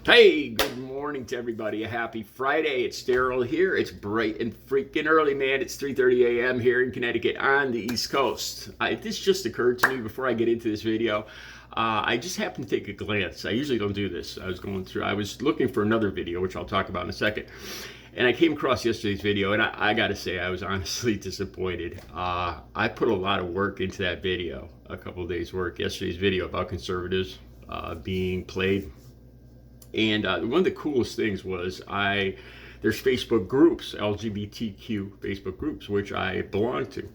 Hey, good morning to everybody. A happy Friday. It's Daryl here. It's bright and freaking early, man. It's 3:30 a.m. here in Connecticut on the East Coast. This just occurred to me before I get into this video. I just happened to take a glance. I usually don't do this. I was looking for another video, which I'll talk about in a second. And I came across yesterday's video, and I gotta say, I was honestly disappointed. I put a lot of work into that video, a couple of days' work. Yesterday's video about conservatives being played. And one of the coolest things was there's Facebook groups, LGBTQ Facebook groups, which I belong to,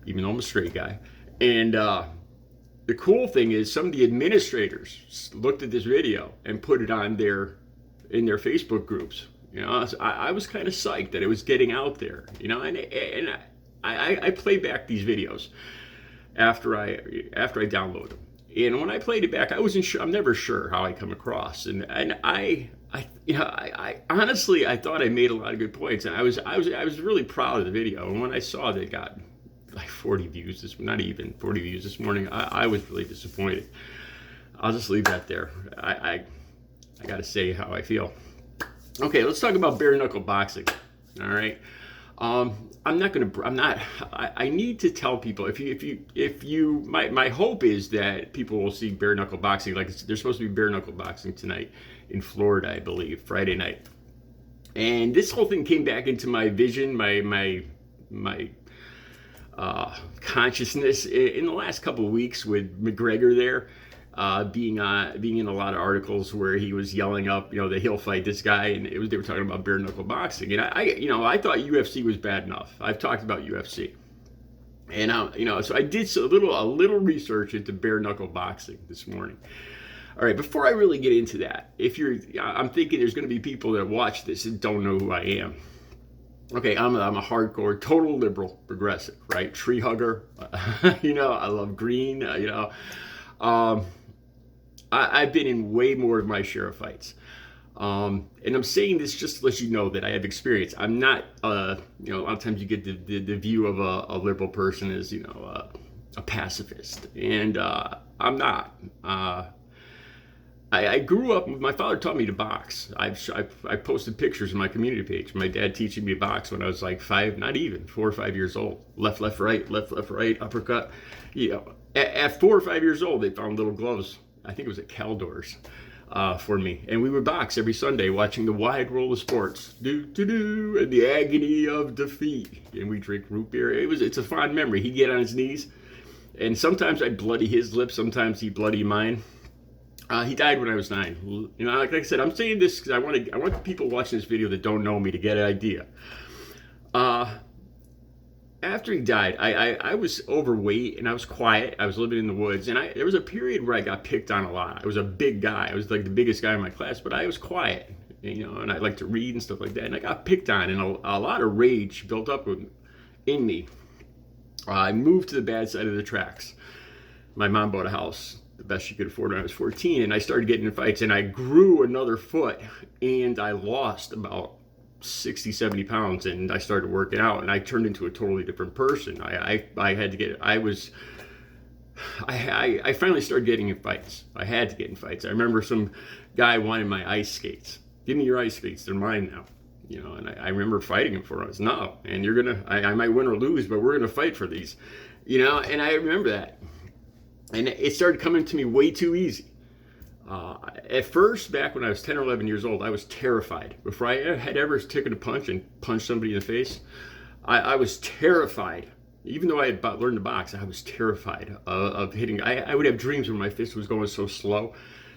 even though I'm a straight guy. And the cool thing is some of the administrators looked at this video and put it on in their Facebook groups. You know, I was kind of psyched that it was getting out there. You know, and I play back these videos after I download them. And when I played it back, I wasn't sure. I'm never sure how I come across, and I honestly I thought I made a lot of good points, and I was really proud of the video. And when I saw that it got like 40 views, not even 40 views this morning, I was really disappointed. I'll just leave that there. I got to say how I feel. Okay, let's talk about bare knuckle boxing. All right. I need to tell people my hope is that people will see bare knuckle boxing. Like there's supposed to be bare knuckle boxing tonight in Florida, I believe, Friday night. And this whole thing came back into my vision, my consciousness in the last couple of weeks with McGregor there. Being in a lot of articles where he was yelling up, you know, that he'll fight this guy, and they were talking about bare knuckle boxing, and I thought UFC was bad enough. I've talked about UFC, and so I did a little research into bare knuckle boxing this morning. All right, before I really get into that, I'm thinking there's going to be people that watch this and don't know who I am. Okay, I'm a hardcore, total liberal, progressive, right? Tree hugger. I love green. I've been in way more of my share of fights. And I'm saying this just to let you know that I have experience. I'm not, a lot of times you get the view of a liberal person as, a pacifist. And I'm not. I grew up, my father taught me to box. I posted pictures on my community page. My dad teaching me to box when I was like 4 or 5 years old. Left, right, uppercut. At 4 or 5 years old, they found little gloves. I think it was at Caldor's for me. And we would box every Sunday watching the wide world of sports. And the agony of defeat. And we drink root beer. It's a fond memory. He'd get on his knees. And sometimes I'd bloody his lips. Sometimes he'd bloody mine. He died when I was 9. Like I said, I'm saying this because I want the people watching this video that don't know me to get an idea. After he died, I was overweight and I was quiet. I was living in the woods, and there was a period where I got picked on a lot. I was a big guy. I was like the biggest guy in my class, but I was quiet, and I liked to read and stuff like that. And I got picked on, and a lot of rage built up in me. I moved to the bad side of the tracks. My mom bought a house, the best she could afford when I was 14, and I started getting in fights, and I grew another foot, and I lost about 60, 70 pounds, and I started working out, and I turned into a totally different person. I finally started getting in fights. I had to get in fights. I remember some guy wanted my ice skates. Give me your ice skates. They're mine now. And I remember fighting him for it. No, and I might win or lose, but we're going to fight for these. And I remember that. And it started coming to me way too easy. At first, back when I was 10 or 11 years old, I was terrified. Before I had ever taken a punch and punched somebody in the face, I was terrified. Even though I had learned to box, I was terrified of hitting. I would have dreams when my fist was going so slow,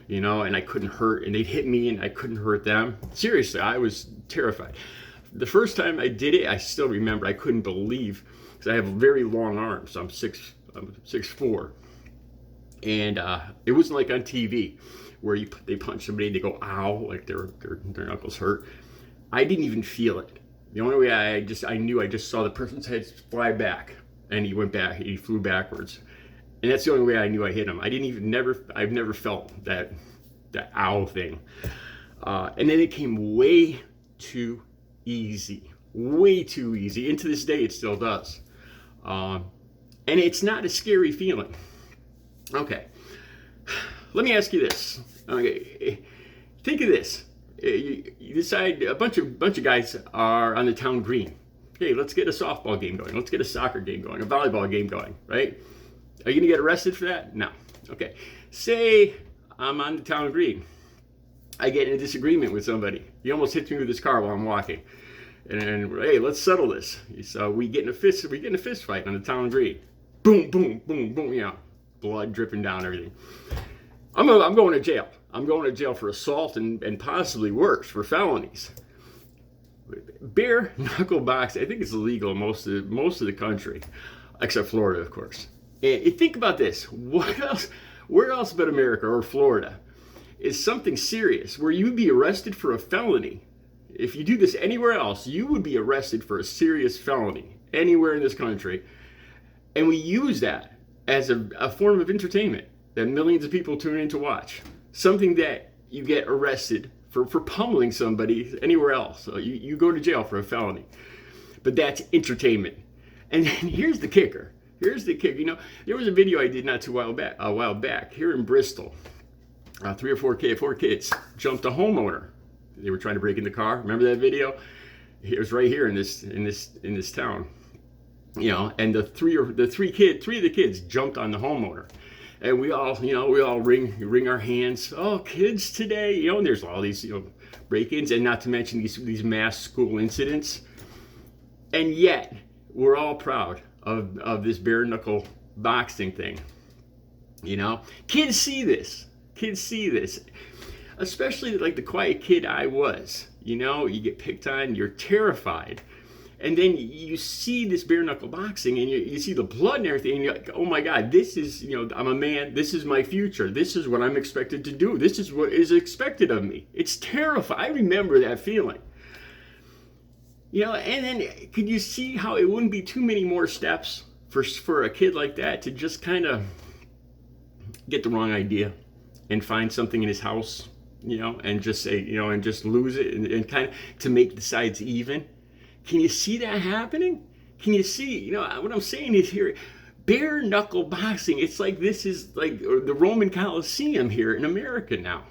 and I couldn't hurt, and they'd hit me and I couldn't hurt them. Seriously, I was terrified. The first time I did it, I still remember, I couldn't believe, because I have very long arms. I'm 6'4". And it wasn't like on TV where they punch somebody and they go ow, like their knuckles hurt. I didn't even feel it. The only way I knew, I just saw the person's head fly back, and he went back, he flew backwards, and that's the only way I knew I hit him. I've never felt that ow thing, and then it came way too easy. And to this day, it still does, and it's not a scary feeling. Okay, let me ask you this. Okay, Think of this. You decide a bunch of guys are on the town green. Hey, let's get a softball game going. Let's get a soccer game going, a volleyball game going, right? Are you going to get arrested for that? No. Okay. Say I'm on the town green. I get in a disagreement with somebody. He almost hits me with his car while I'm walking. And hey, let's settle this. So we get in a fist fight on the town green. Boom, boom, boom, boom, blood dripping down everything. I'm going to jail. I'm going to jail for assault and possibly worse, for felonies. Bare knuckle boxing, I think it's illegal in most of the country, except Florida, of course. And think about this. What else? Where else but America or Florida is something serious where you'd be arrested for a felony? If you do this anywhere else, you would be arrested for a serious felony anywhere in this country. And we use that as a form of entertainment that millions of people tune in to watch. Something that you get arrested for pummeling somebody anywhere else. So you go to jail for a felony. But that's entertainment. And then here's the kicker. You know, there was a video I did not a while back here in Bristol. 3 or 4 kids jumped a homeowner. They were trying to break in the car. Remember that video? It was right here in this town. You know, and three of the kids jumped on the homeowner. And we all wring our hands. Oh, kids today, you know, and there's all these, break-ins, and not to mention these mass school incidents. And yet, we're all proud of this bare knuckle boxing thing. You know, kids see this, especially like the quiet kid I was. You know, you get picked on, you're terrified. And then you see this bare knuckle boxing and you see the blood and everything, and you're like, oh my God, this is, I'm a man, this is my future, this is what I'm expected to do, this is what is expected of me. It's terrifying. I remember that feeling. And then could you see how it wouldn't be too many more steps for a kid like that to just kind of get the wrong idea and find something in his house, and just say, and just lose it and kind of to make the sides even. Can you see that happening? Can you see, what I'm saying is here, bare knuckle boxing, it's like this is like the Roman Colosseum here in America now.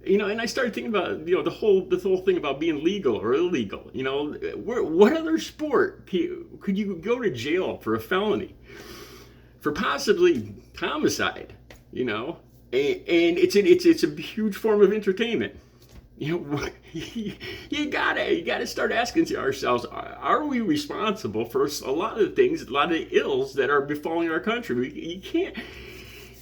And I started thinking about, the whole thing about being legal or illegal. What other sport could you go to jail for a felony? For possibly homicide, and it's a huge form of entertainment. You gotta start asking ourselves, are we responsible for a lot of the things, a lot of the ills that are befalling our country?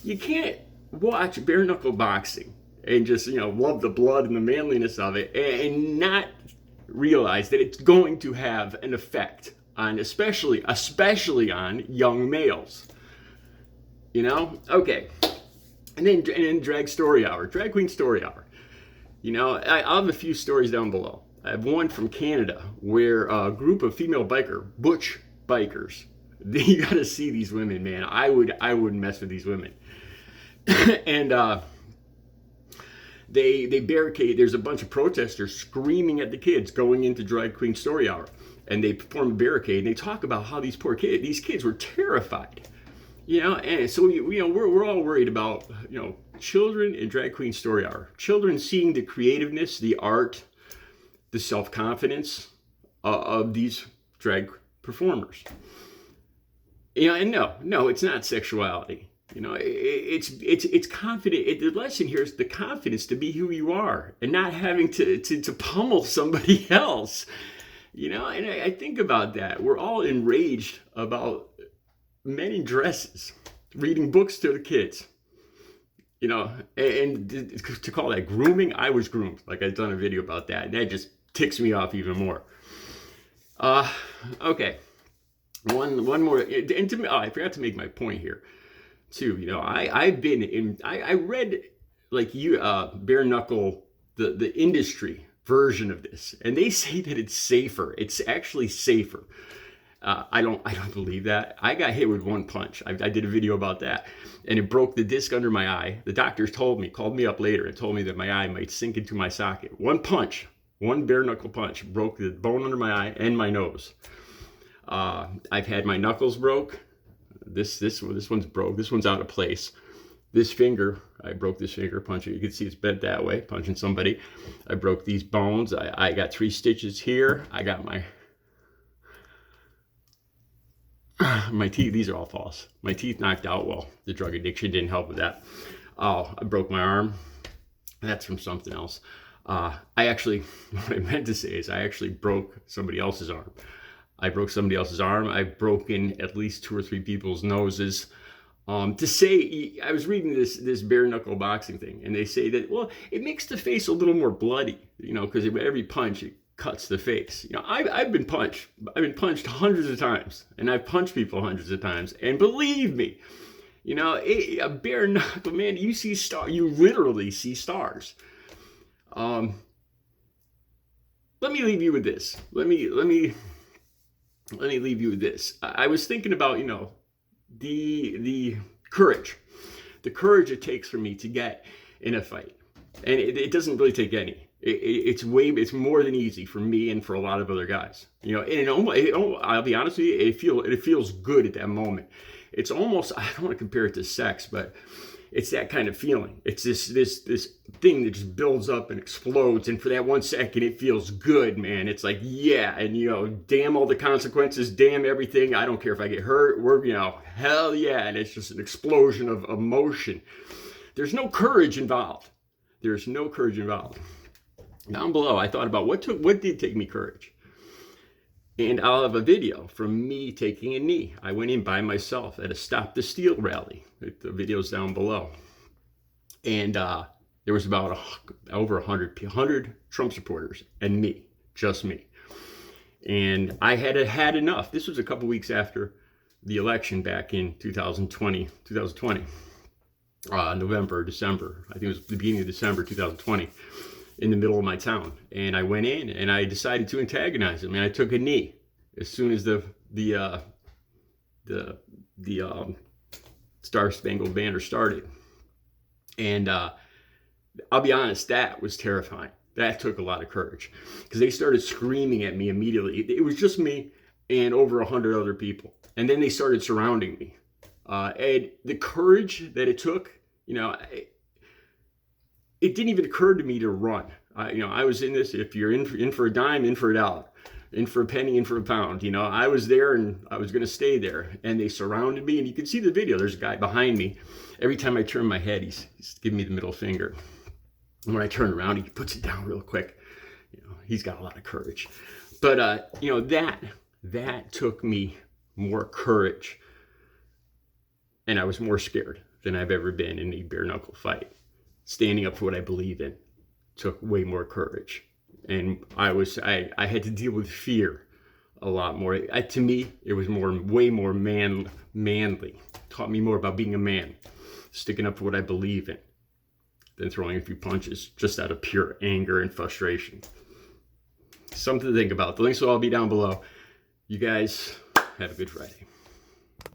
You can't watch bare knuckle boxing and just, love the blood and the manliness of it and not realize that it's going to have an effect on, especially on young males. Okay. And then drag queen story hour. I'll have a few stories down below. I have one from Canada where a group of female butch bikers, you gotta see these women, man. I wouldn't mess with these women. And they barricade, there's a bunch of protesters screaming at the kids going into drag queen story hour. And they form a barricade and they talk about how these kids were terrified. And so we're all worried about, children in drag queen story hour. Children seeing the creativeness, the art, the self-confidence of these drag performers. And no, it's not sexuality. It's confident. The lesson here is the confidence to be who you are and not having to pummel somebody else. And I think about that. We're all enraged about men in dresses reading books to the kids. And to call that grooming, I was groomed. Like I've done a video about that. And that just ticks me off even more. Okay. One more. And to me, I forgot to make my point here too. I read like bare knuckle, the industry version of this. And they say that it's safer. It's actually safer. I don't believe that. I got hit with one punch. I did a video about that, and it broke the disc under my eye. The doctors called me up later and told me that my eye might sink into my socket. One bare knuckle punch broke the bone under my eye and my nose. I've had my knuckles broke. This one's broke. This one's out of place. This finger I broke this finger punching. You can see it's bent that way, punching somebody. I broke these bones. I got 3 stitches here. I got my teeth. These are all false. My teeth knocked out. Well, the drug addiction didn't help with that. Oh, I broke my arm. That's from something else. I actually, what I meant to say is I actually broke somebody else's arm. I broke somebody else's arm. I've broken at least 2 or 3 people's noses. To say, I was reading this bare knuckle boxing thing, and they say that, well, it makes the face a little more bloody, you know, because every punch, it cuts the face. You know, I've been punched. I've been punched hundreds of times, and I've punched people hundreds of times. And believe me, you know, a bare knuckle, man, you see stars. You literally see stars. Let me leave you with this. Let me leave you with this. I was thinking about, you know, the courage it takes for me to get in a fight, and it doesn't really take any. It's more than easy for me and for a lot of other guys, you know. And I'll be honest with you, it feels good at that moment. It's almost, I don't want to compare it to sex, but it's that kind of feeling. It's this thing that just builds up and explodes, and for that 1 second, it feels good, man. It's like, yeah, and you know, damn all the consequences, damn everything. I don't care if I get hurt. You know, hell yeah, and it's just an explosion of emotion. There's no courage involved. There's no courage involved. Down below, I thought about what did take me courage. And I'll have a video from me taking a knee. I went in by myself at a Stop the Steal rally. The video's down below. And there was about over 100 Trump supporters and me, just me. And I had enough. This was a couple weeks after the election back in 2020, November, December. I think it was the beginning of December 2020. In the middle of my town, and I went in and I decided to antagonize him, and I took a knee as soon as the Star Spangled Banner started. And I'll be honest, that was terrifying. That took a lot of courage, because they started screaming at me immediately. It was just me and over 100 other people, and then they started surrounding me. And the courage that it took, you know, it didn't even occur to me to run. You know, I was in this, if you're in for a dime, in for a dollar, in for a penny, in for a pound. You know, I was there and I was going to stay there. And they surrounded me, and you can see the video. There's a guy behind me. Every time I turn my head, he's giving me the middle finger. And when I turn around, he puts it down real quick. You know, he's got a lot of courage. But, you know, that took me more courage. And I was more scared than I've ever been in a bare knuckle fight. Standing up for what I believe in took way more courage, and I had to deal with fear a lot more. To me, it was way more manly. Taught me more about being a man, sticking up for what I believe in, than throwing a few punches just out of pure anger and frustration. Something to think about. The links will all be down below. You guys have a good Friday.